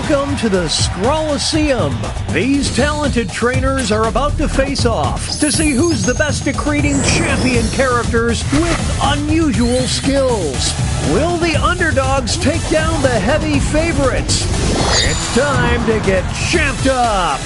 Welcome to the Scrollaceum. These talented trainers are about to face off to see who's the best at creating champion characters with unusual skills. Will the underdogs take down the heavy favorites? It's time to get champed up.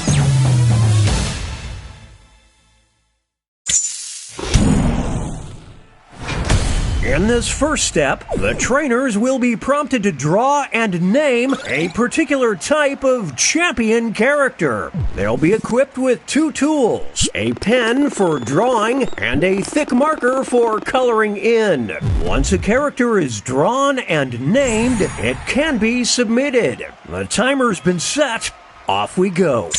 In this first step, the trainers will be prompted to draw and name a particular type of champion character. They'll be equipped with two tools, a pen for drawing and a thick marker for coloring in. Once a character is drawn and named, it can be submitted. The timer's been set. Off we go.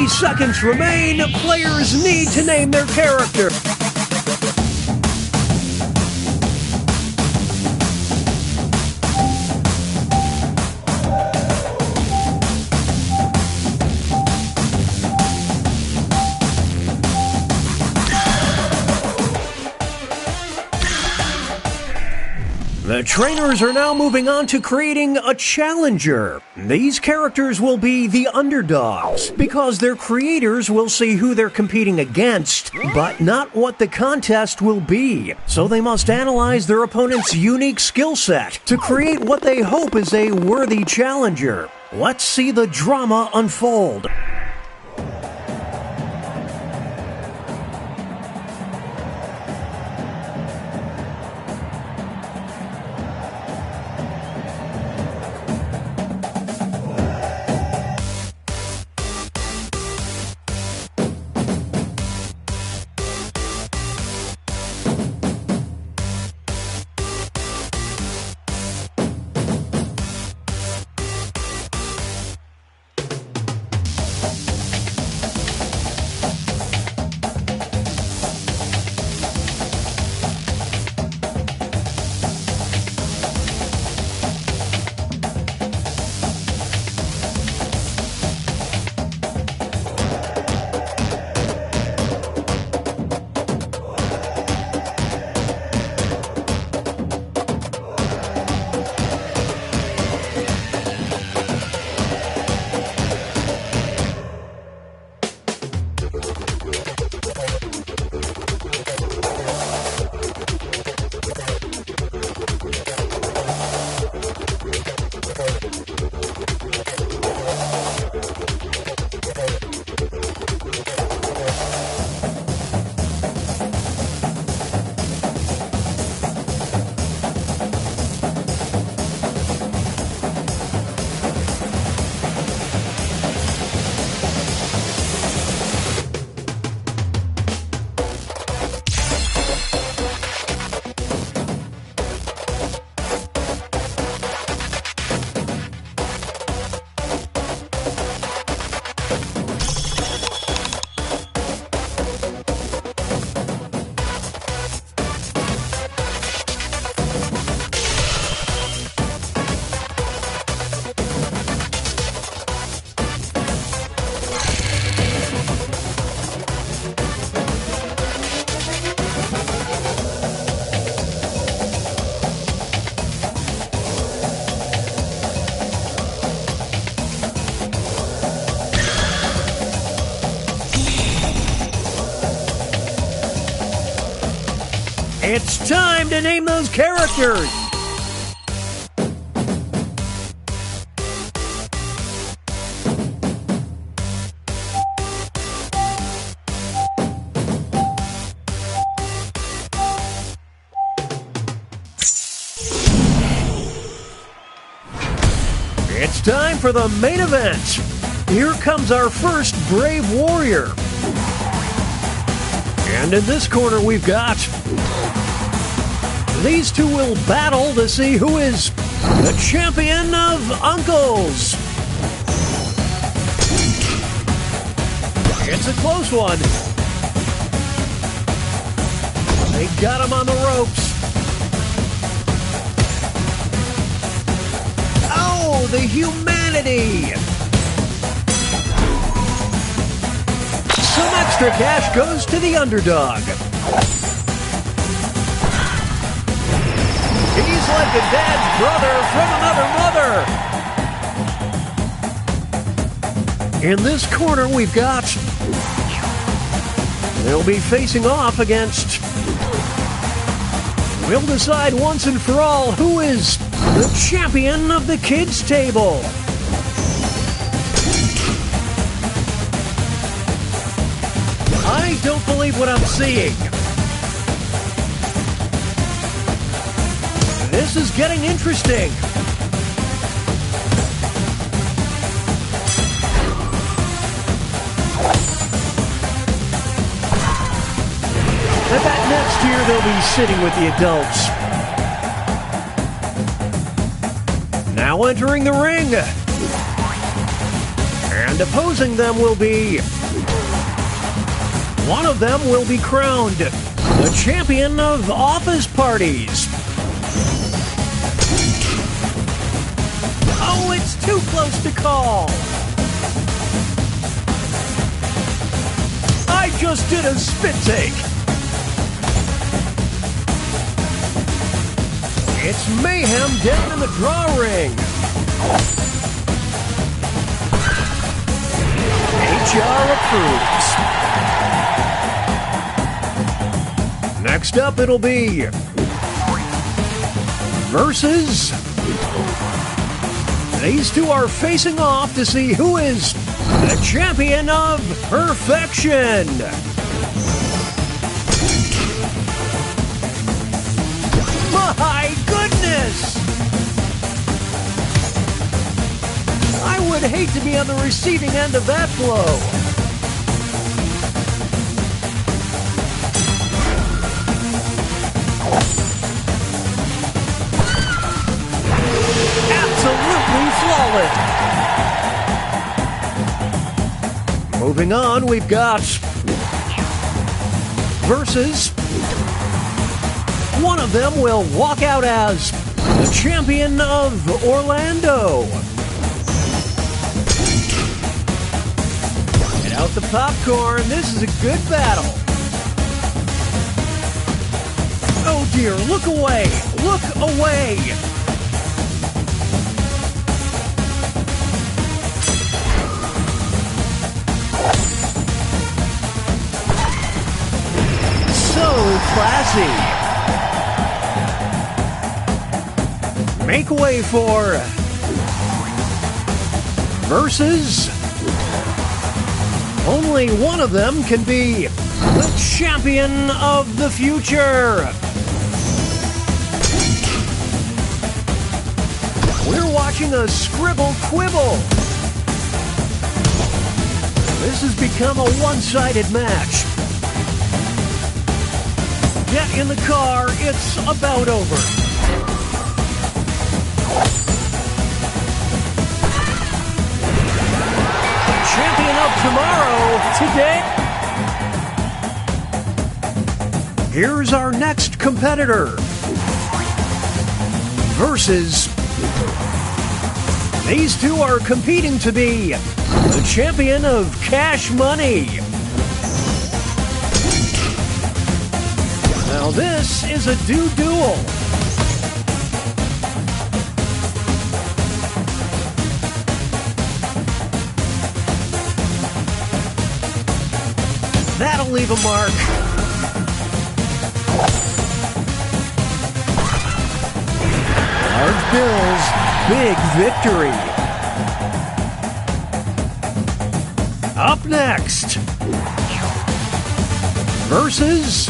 seconds remain. Players need to name their character. The trainers are now moving on to creating a challenger. These characters will be the underdogs, because their creators will see who they're competing against, but not what the contest will be. So they must analyze their opponent's unique skill set to create what they hope is a worthy challenger. Let's see the drama unfold. It's time to name those characters! It's time for the main event! Here comes our first brave warrior. And in this corner we've got... These two will battle to see who is the champion of uncles. It's a close one. They got him on the ropes. Oh, the humanity! Some extra cash goes to the underdog. He's like a dad's brother from another mother. In this corner, we've got... They'll be facing off against... We'll decide once and for all who is the champion of the kids' table. I don't believe what I'm seeing. This is getting interesting. I bet next year they'll be sitting with the adults. Now entering the ring. And opposing them will be One of them will be crowned the champion of office parties. Oh, it's too close to call. I just did a spit take. It's mayhem down in the draw ring. HR approves. Next up, it'll be versus. These two are facing off to see who is the champion of perfection. My goodness! I would hate to be on the receiving end of that blow. Absolutely flawless. Moving on, we've got versus. One of them will walk out as the champion of Orlando. Get out the popcorn. This is a good battle. Oh dear, look away. Look away. So classy. Make way for versus. Only one of them can be the champion of the future. We're watching a scribble quibble. This has become a one-sided match. Get in the car, it's about over. Champion of tomorrow, today. Here's our next competitor. Versus. These two are competing to be the champion of cash money. Now this is a duel. That'll leave a mark. Large bills, big victory. Up next, versus.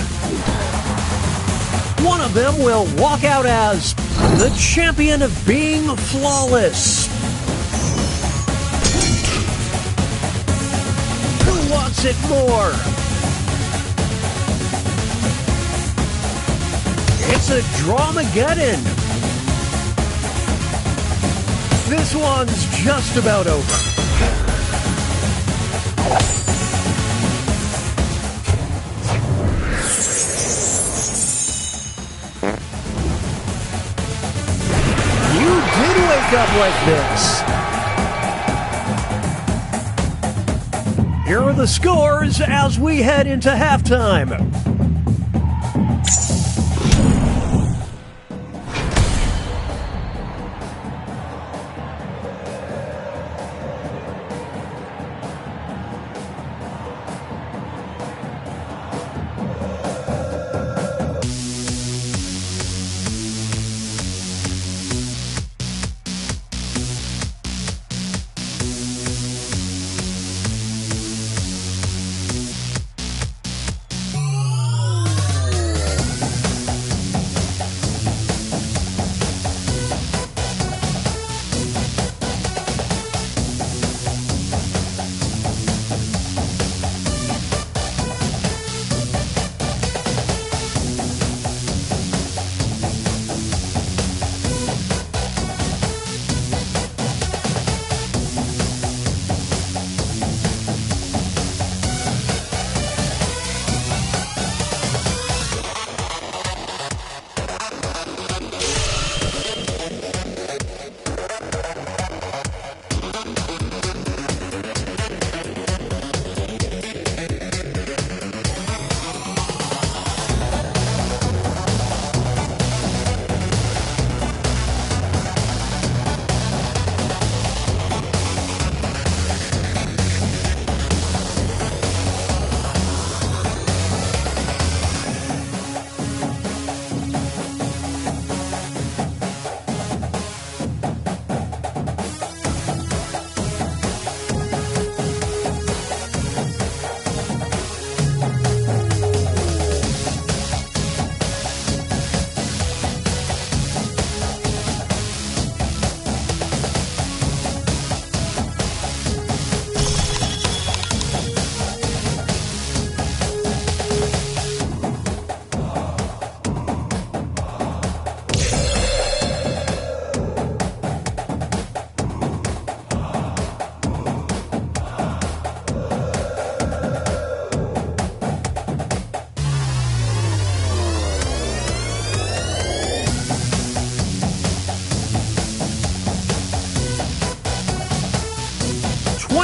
One of them will walk out as the champion of being flawless. Who wants it more? It's a Dramageddon. This one's just about over. Wake up like this. Here are the scores as we head into halftime.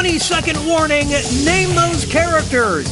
20-second warning. Name those characters.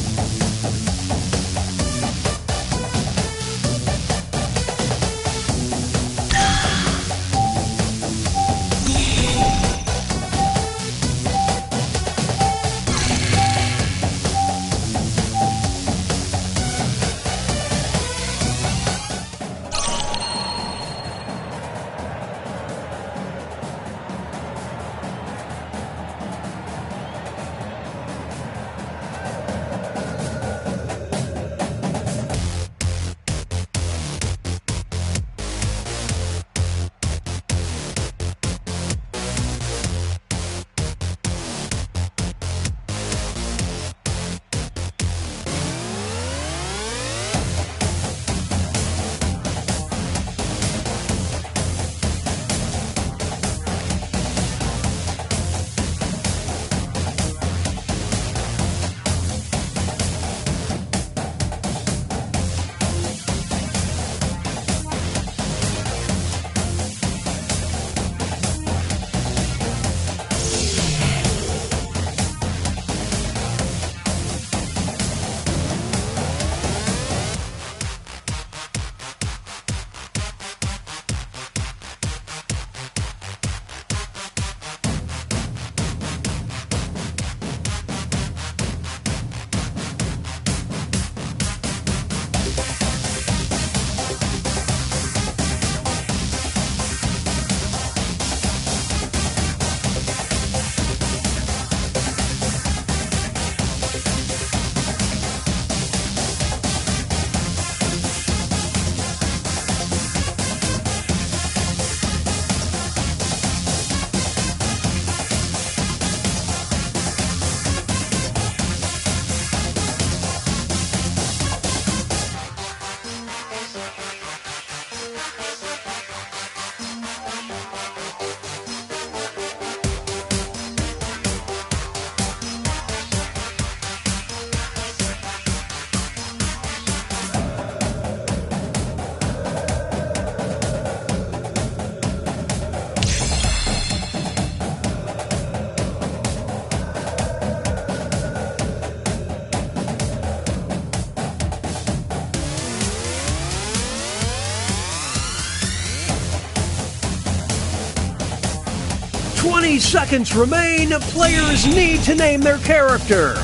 Seconds remain. Players need to name their character.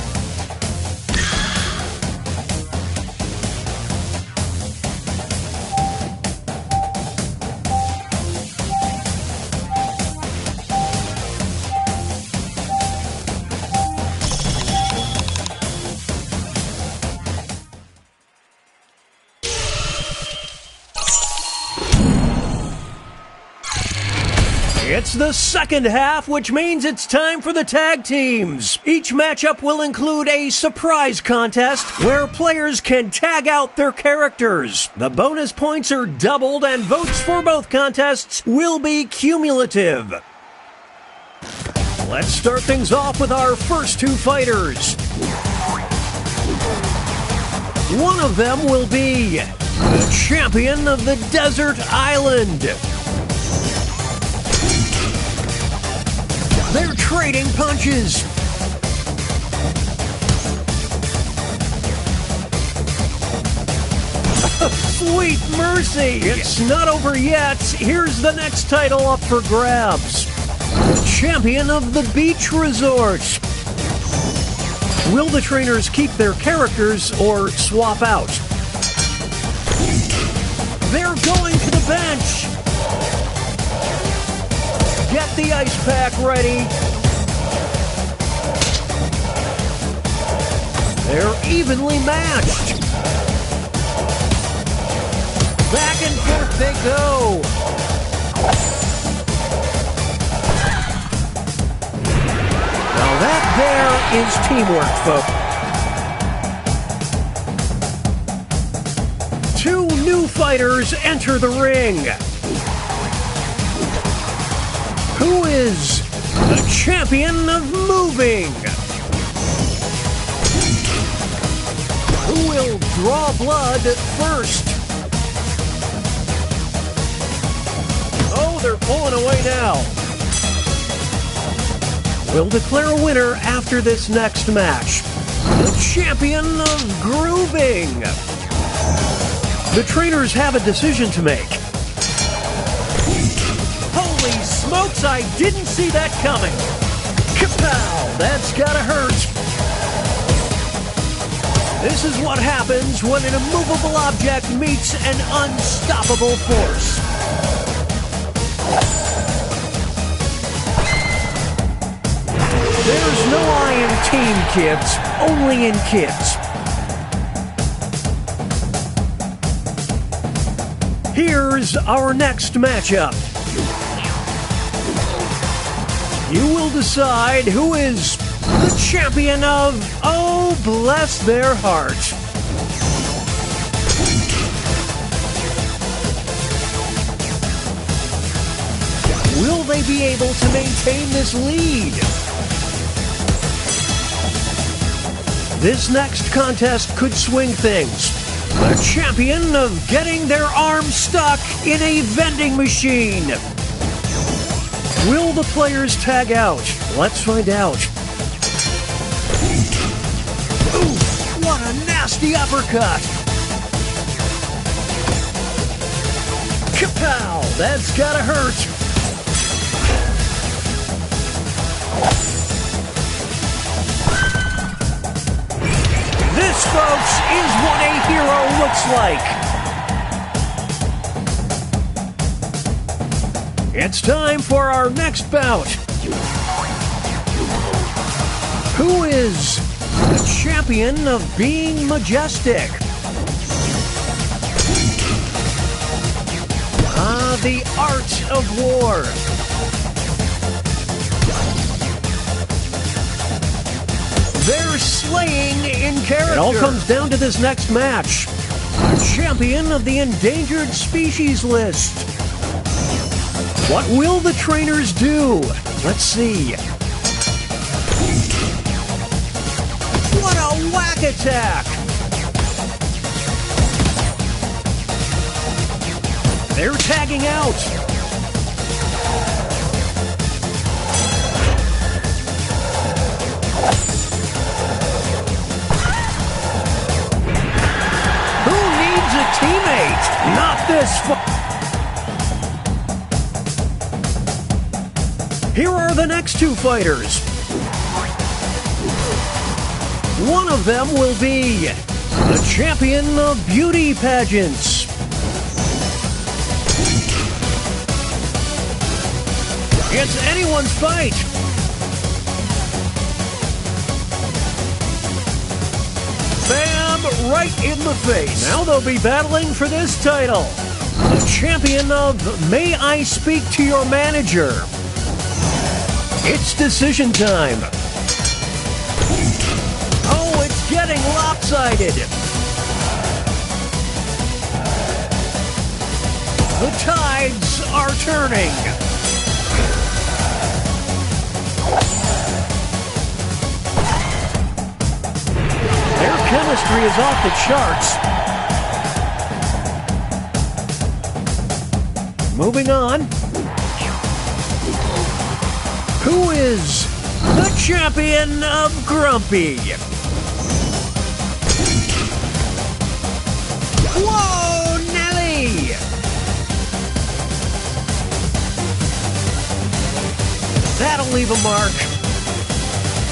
It's the second half, which means it's time for the tag teams. Each matchup will include a surprise contest where players can tag out their characters. The bonus points are doubled and votes for both contests will be cumulative. Let's start things off with our first two fighters. One of them will be the champion of the desert island. They're trading punches. Sweet mercy! It's not over yet. Here's the next title up for grabs. The champion of the beach resort. Will the trainers keep their characters or swap out? They're going to the bench. Get the ice pack ready. They're evenly matched. Back and forth they go. Now that there is teamwork, folks. Two new fighters enter the ring. Who is the champion of moving? Who will draw blood first? Oh, they're pulling away now. We'll declare a winner after this next match. The champion of grooving. The trainers have a decision to make. Holy smokes, I didn't see that coming. Kapow! That's gotta hurt. This is what happens when an immovable object meets an unstoppable force. There's no I in team, kids. Only in kids. Here's our next matchup. You will decide who is the champion of, oh, bless their heart. Will they be able to maintain this lead? This next contest could swing things. The champion of getting their arm stuck in a vending machine. Will the players tag out? Let's find out. Ooh, what a nasty uppercut! Kapow! That's gotta hurt! This, folks, is what a hero looks like. It's time for our next bout. Who is the champion of being majestic? The art of war. They're slaying in character. It all comes down to this next match. The champion of the endangered species list. What will the trainers do? Let's see. What a whack attack! They're tagging out. Who needs a teammate? Not this. Here are the next two fighters. One of them will be the champion of beauty pageants. It's anyone's fight. Bam! Right in the face. Now they'll be battling for this title. The champion of May I Speak to Your Manager? It's decision time. Oh, it's getting lopsided. The tides are turning. Their chemistry is off the charts. Moving on. Who is the champion of Grumpy? Whoa, Nelly! That'll leave a mark.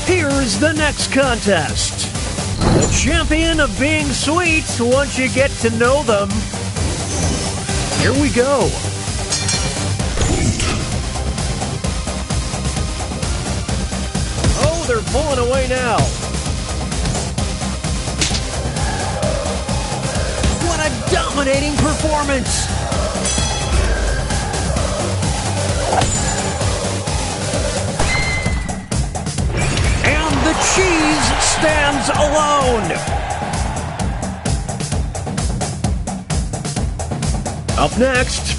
Here's the next contest. The champion of being sweet once you get to know them. Here we go. Oh, they're pulling away now. What a dominating performance. The cheese stands alone. Up next,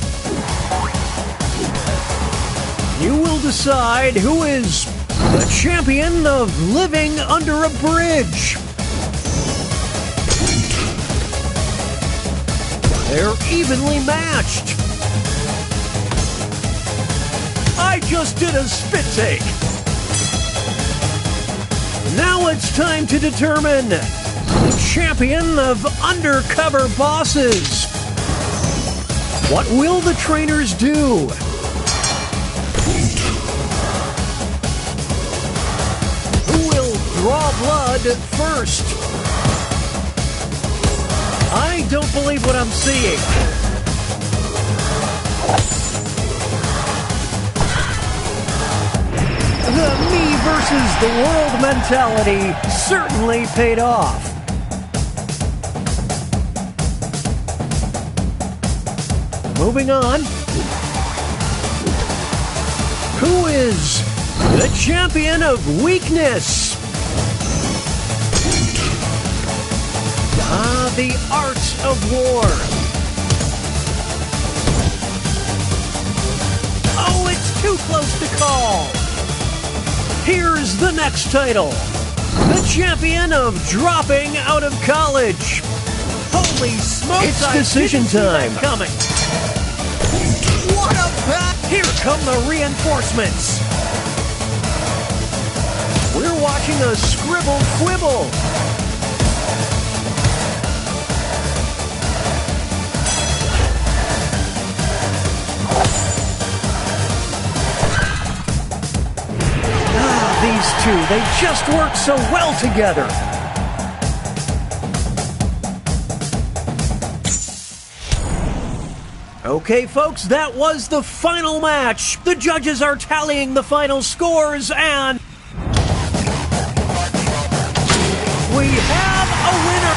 you will decide who is the champion of living under a bridge. They're evenly matched. I just did a spit take. Now it's time to determine the champion of undercover bosses. What will the trainers do? Who will draw blood first? I don't believe what I'm seeing. The me versus the world mentality certainly paid off. Moving on. Who is the champion of weakness? The art of war. Oh, it's too close to call. Here's the next title. The champion of dropping out of college. Holy smokes, it's decision time. Coming. What a bat! Here come the reinforcements. We're watching a scribble quibble. These two, they just work so well together. Okay, folks, that was the final match. The judges are tallying the final scores, and we have a winner.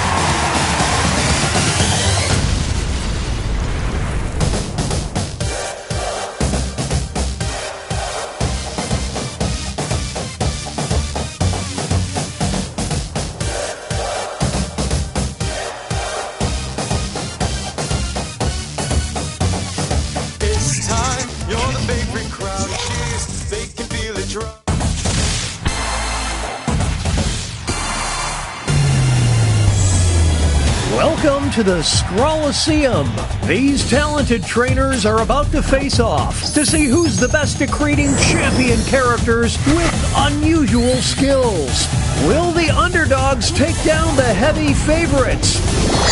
Welcome to the Scrollaceum. These talented trainers are about to face off to see who's the best at creating champion characters with unusual skills. Will the underdogs take down the heavy favorites?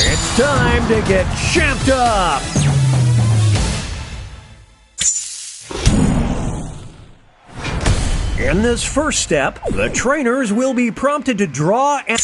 It's time to get champed up. In this first step, the trainers will be prompted to draw and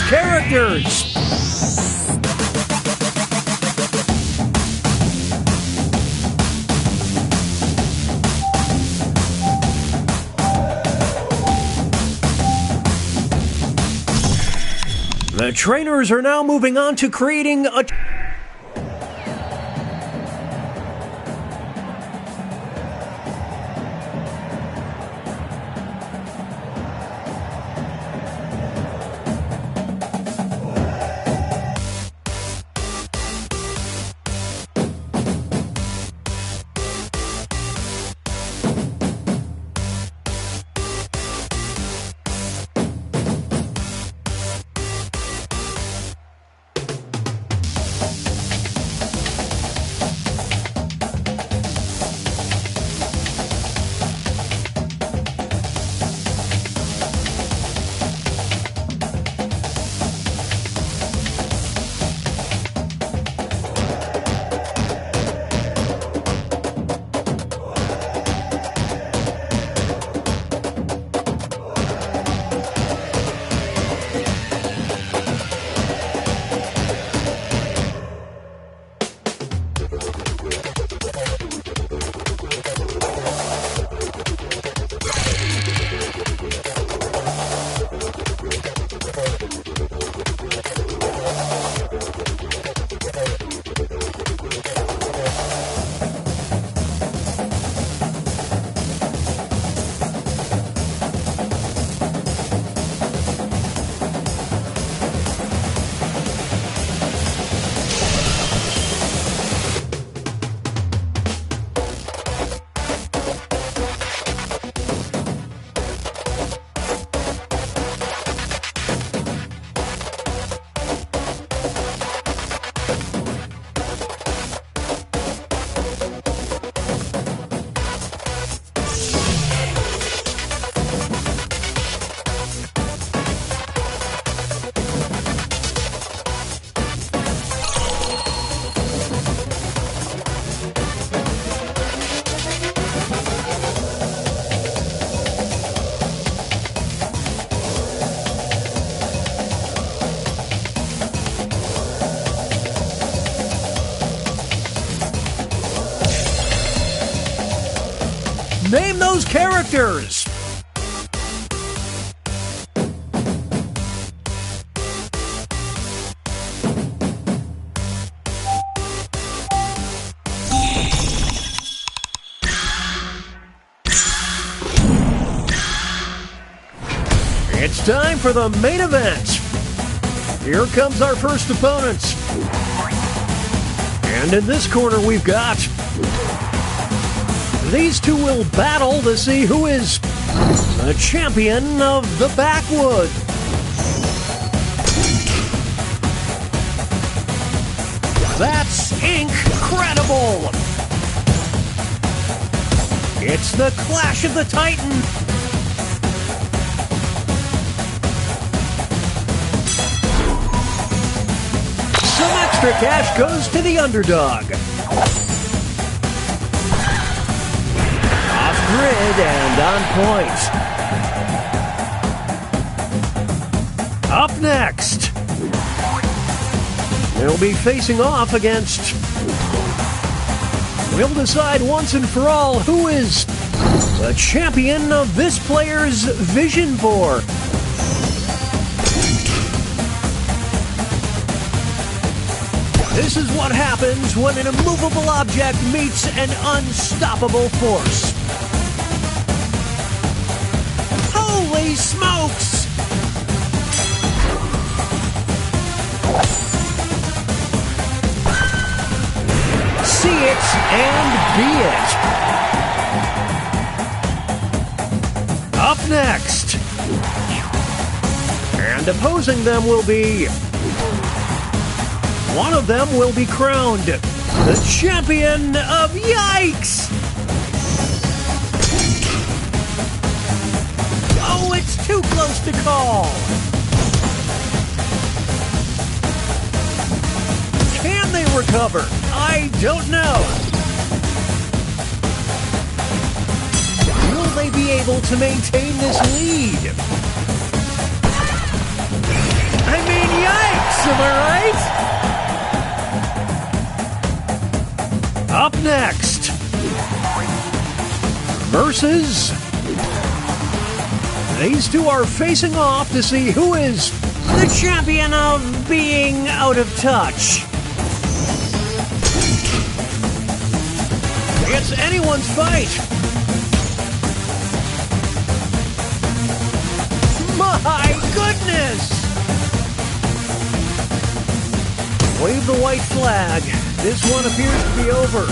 characters. The trainers are now moving on to creating a... Name those characters! It's time for the main event. Here comes our first opponent. And in this corner we've got... These two will battle to see who is the champion of the Backwood. That's incredible! It's the Clash of the Titans. Some extra cash goes to the underdog. Off-grid and on point. Up next, they'll be facing off against... We'll decide once and for all who is the champion of this player's Vision 4. This is what happens when an immovable object meets an unstoppable force. Holy smokes! See it and be it. Up next. And opposing them will be... One of them will be crowned the champion of Yikes! Oh, it's too close to call! Can they recover? I don't know. Will they be able to maintain this lead? I mean, Yikes, am I right? Up next, versus... These two are facing off to see who is the champion of being out of touch. It's anyone's fight. My goodness! Wave the white flag. This one appears to be over.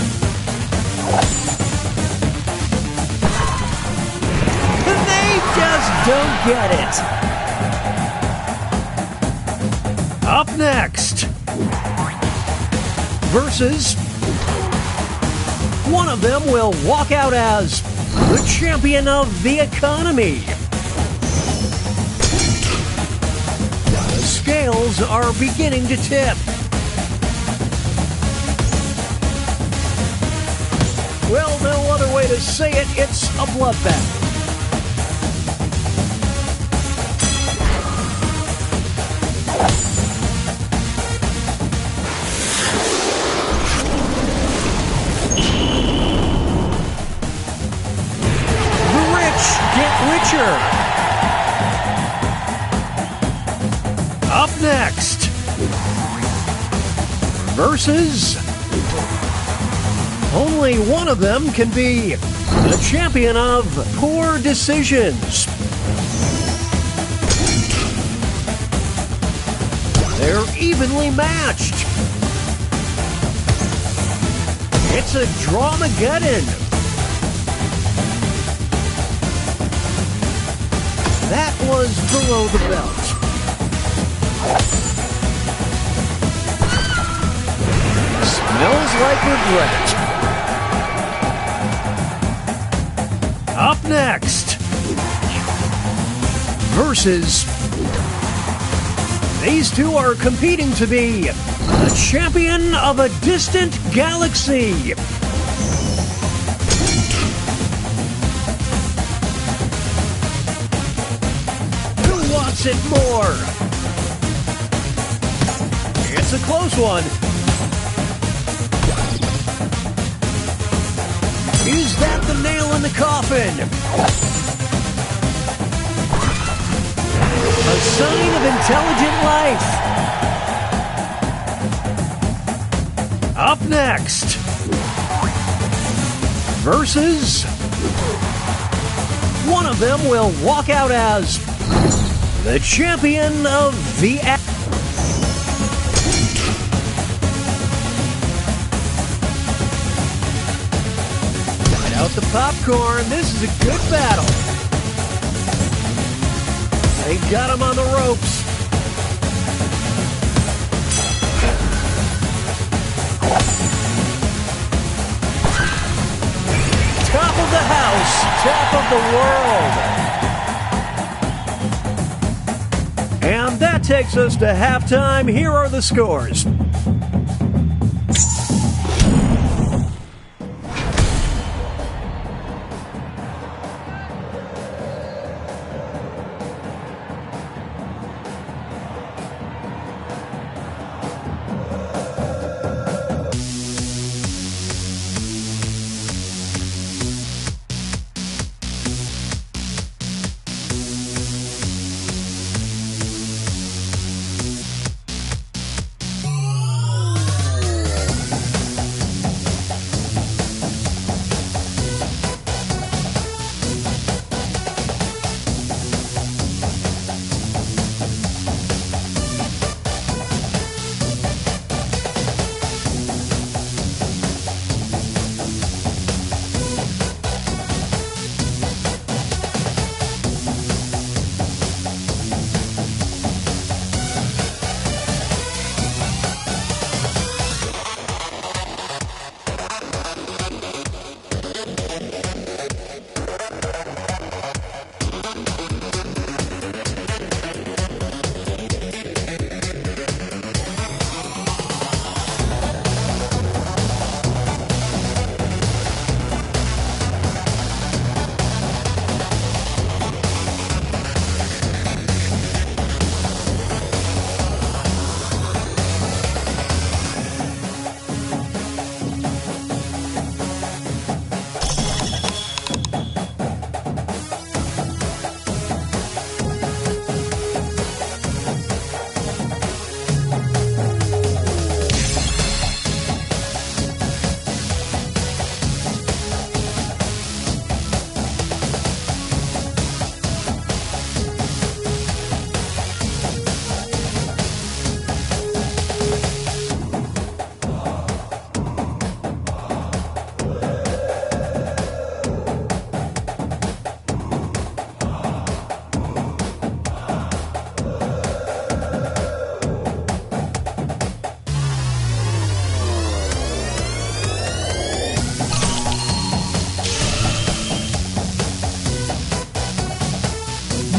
They just don't get it. Up next, versus... One of them will walk out as the champion of the economy. The scales are beginning to tip. Well, no other way to say it, it's a bloodbath. Up next, versus only one of them can be the champion of poor decisions. They're evenly matched. It's a Dramageddon. That was below the belt. Smells like regret. Up next, versus... These two are competing to be the champion of a distant galaxy. It more. It's a close one. Is that the nail in the coffin? A sign of intelligent life. Up next, versus one of them will walk out as the champion of the... Light out the popcorn. This is a good battle. They got him on the ropes. Top of the house, top of the world. And that takes us to halftime. Here are the scores.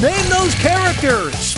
name those characters.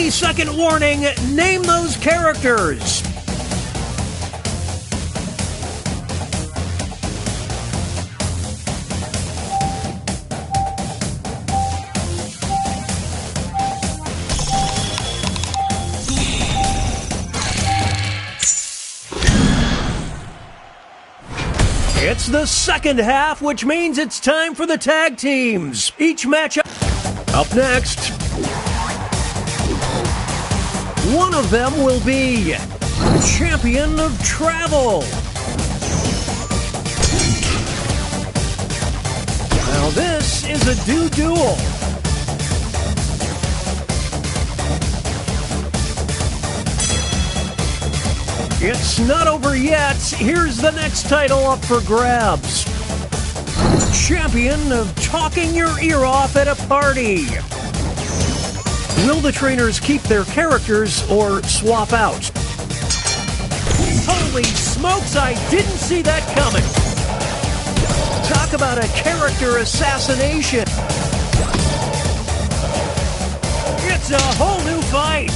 Second warning, name those characters. It's the second half, which means it's time for the tag teams. Each match up next. One of them will be Champion of Travel. Now this is a duel. It's not over yet. Here's the next title up for grabs. Champion of Talking Your Ear Off at a Party. Will the trainers keep their characters or swap out? Holy smokes, I didn't see that coming. Talk about a character assassination. It's a whole new fight.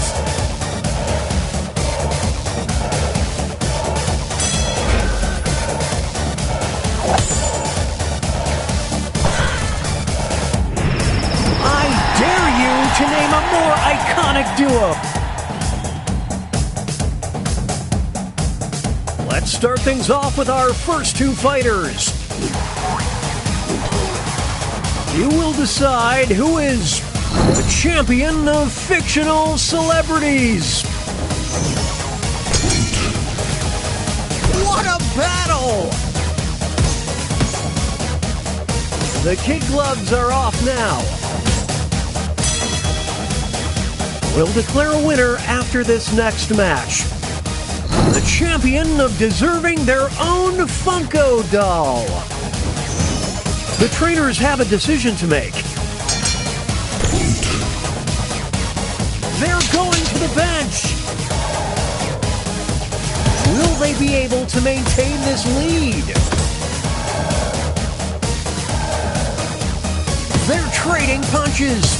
To name a more iconic duo. Let's start things off with our first two fighters. You will decide who is the champion of fictional celebrities. What a battle! The kid gloves are off now. We'll declare a winner after this next match. The champion of deserving their own Funko doll. The trainers have a decision to make. They're going to the bench. they be able to maintain this lead? They're trading punches.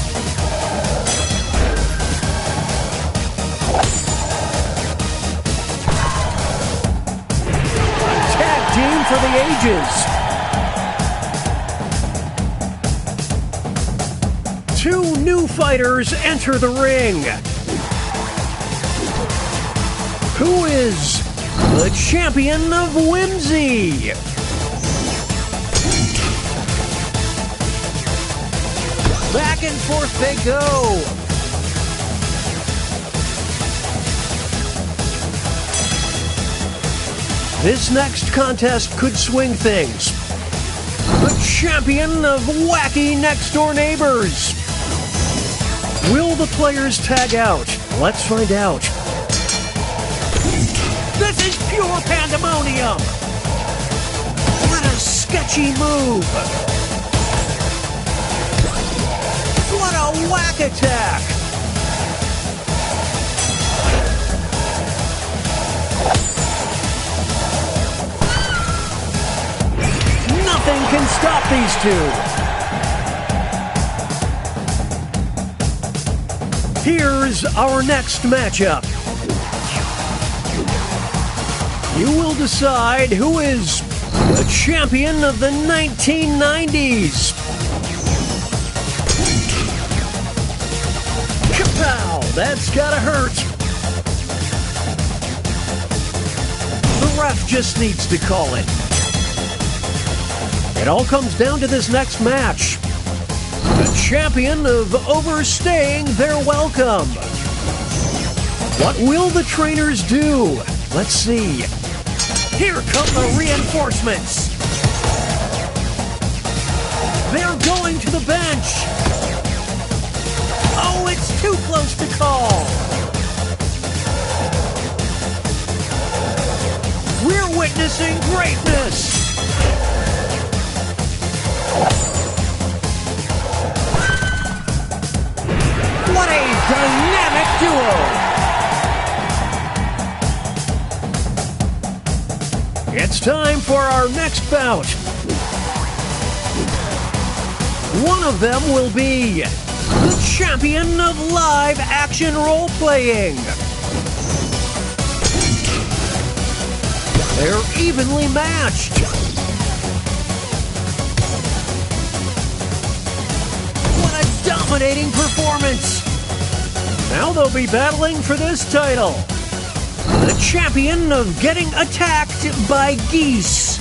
A tag team for the ages. Two new fighters enter the ring. Who is the champion of Whimsy? Back and forth they go. This next contest could swing things. The champion of Wacky Next Door Neighbors. Will the players tag out? Let's find out. This is pure pandemonium! What a sketchy move! What a whack attack! Nothing can stop these two. Here's our next matchup. You will decide who is the champion of the 1990s. Kapow! That's gotta hurt. The ref just needs to call it. It all comes down to this next match. The champion of overstaying their welcome. What will the trainers do? Let's see. Here come the reinforcements. They're going to the bench. Oh, it's too close to call. We're witnessing greatness. What a dynamic duo. It's time for our next bout. One of them will be the champion of live action role-playing. They're evenly matched. What a dominating performance. Now they'll be battling for this title. The champion of getting attacked by geese.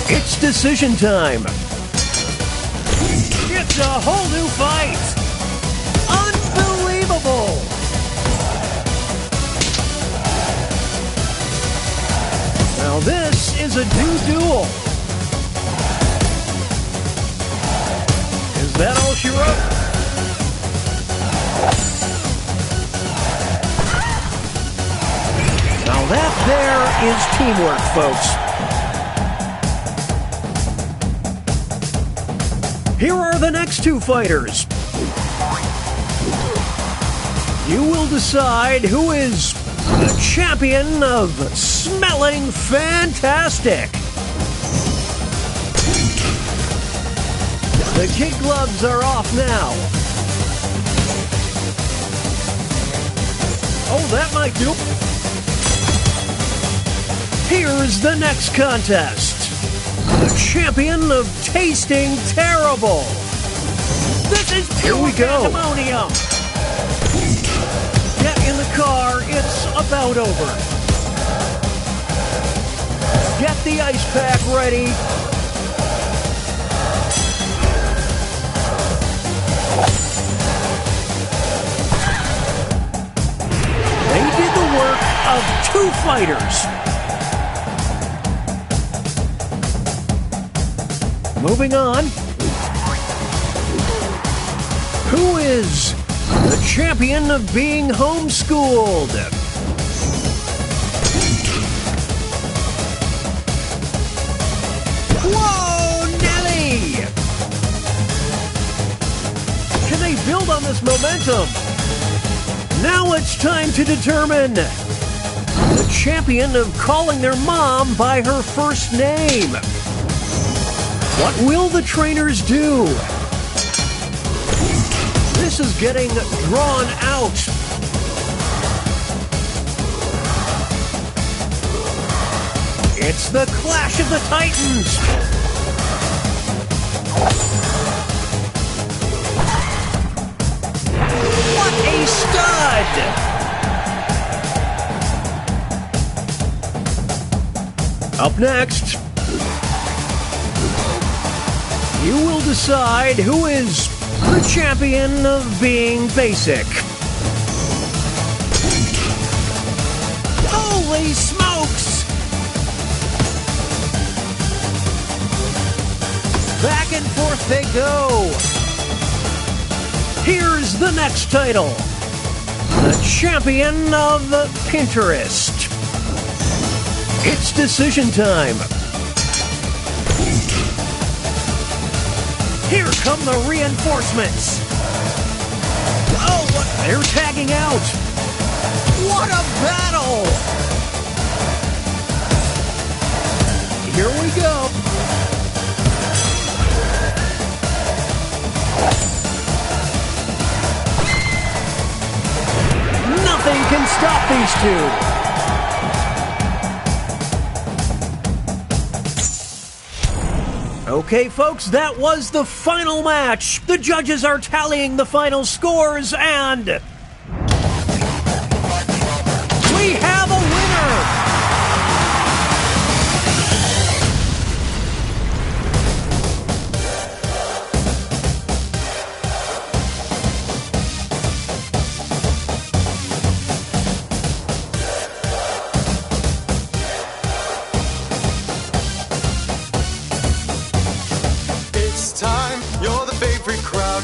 It's decision time. It's a whole new fight. Unbelievable. Now this is a new duel. Is that all she wrote? Now that there is teamwork, folks. Here are the next two fighters. You will decide who is the champion of smelling fantastic. The kid gloves are off now. Oh, that might do. Here's the next contest. The champion of tasting terrible. This is pure pandemonium. Get in the car, it's about over. Get the ice pack ready. They did the work of two fighters. Moving on. Who is the champion of being homeschooled? Whoa, Nelly! Can they build on this momentum? Now it's time to determine the champion of calling their mom by her first name. What will the trainers do? This is getting drawn out. It's the Clash of the Titans. What a stud! Up next, you will decide who is the champion of being basic. Holy smokes! Back and forth they go. Here's the next title. The champion of Pinterest. It's decision time. Here come the reinforcements. Oh, they're tagging out. What a battle! Here we go. Nothing can stop these two. Okay, folks, that was the final match. The judges are tallying the final scores, and we have a winner!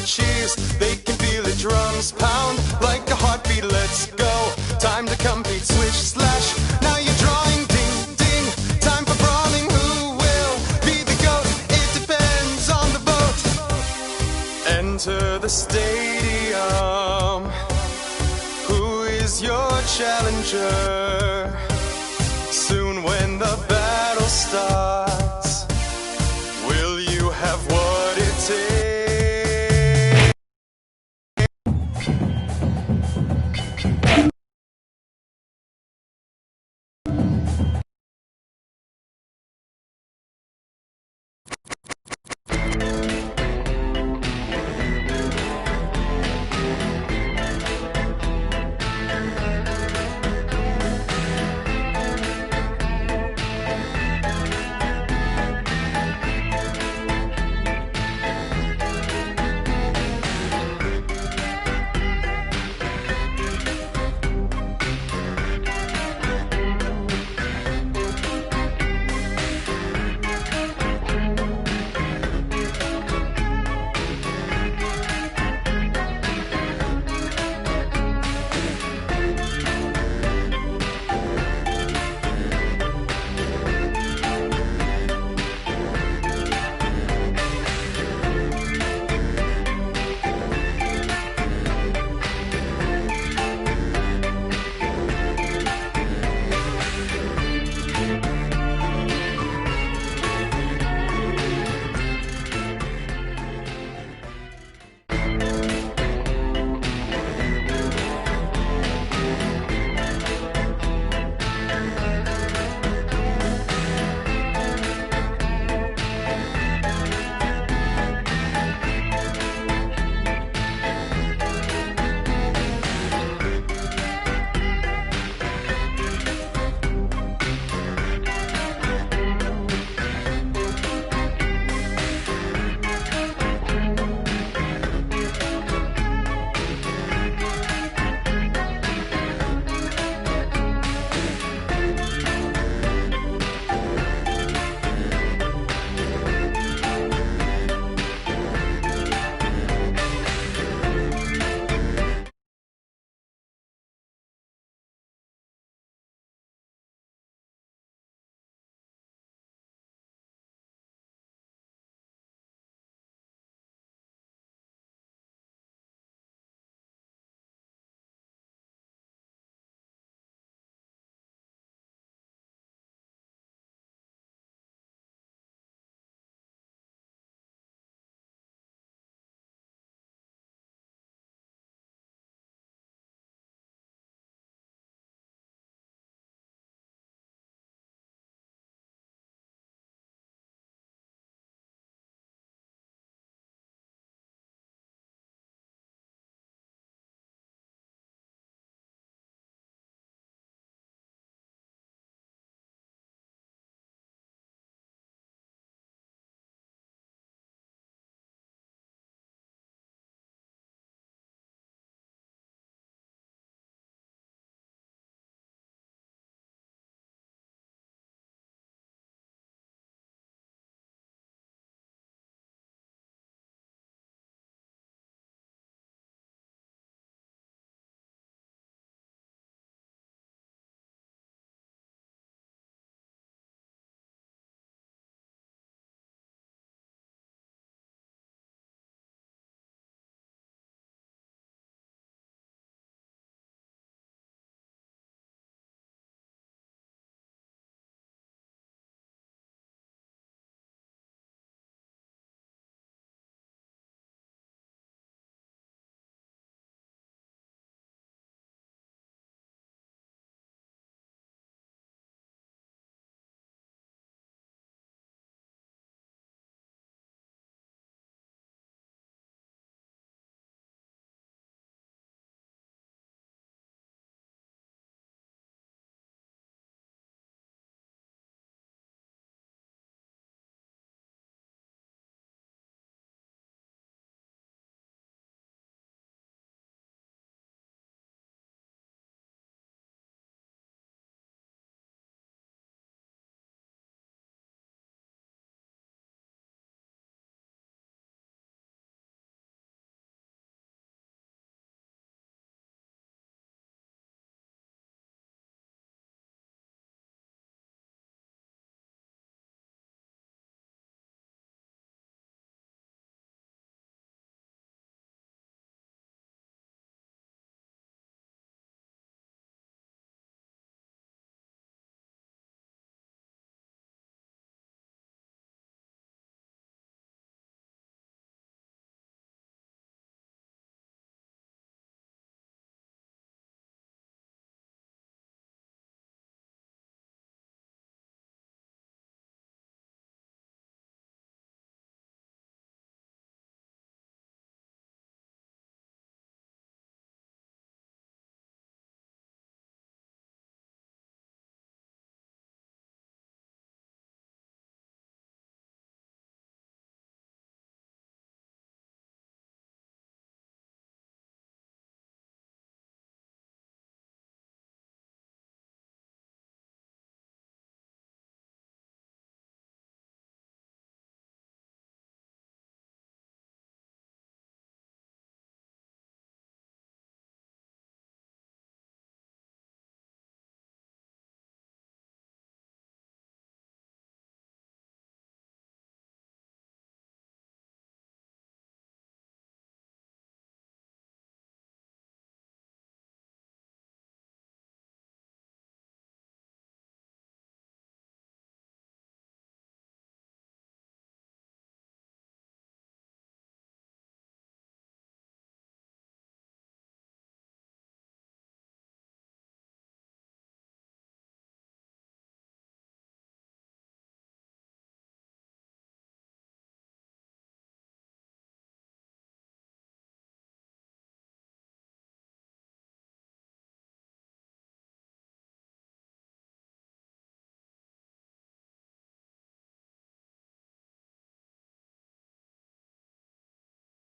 Cheers, they can feel the drums pound like a heartbeat. Let's go, time to compete, switch, slash. Now you're drawing, ding, ding. Time for brawling, who will be the GOAT? It depends on the vote. Enter the stadium. Who is your challenger? Soon when the battle starts,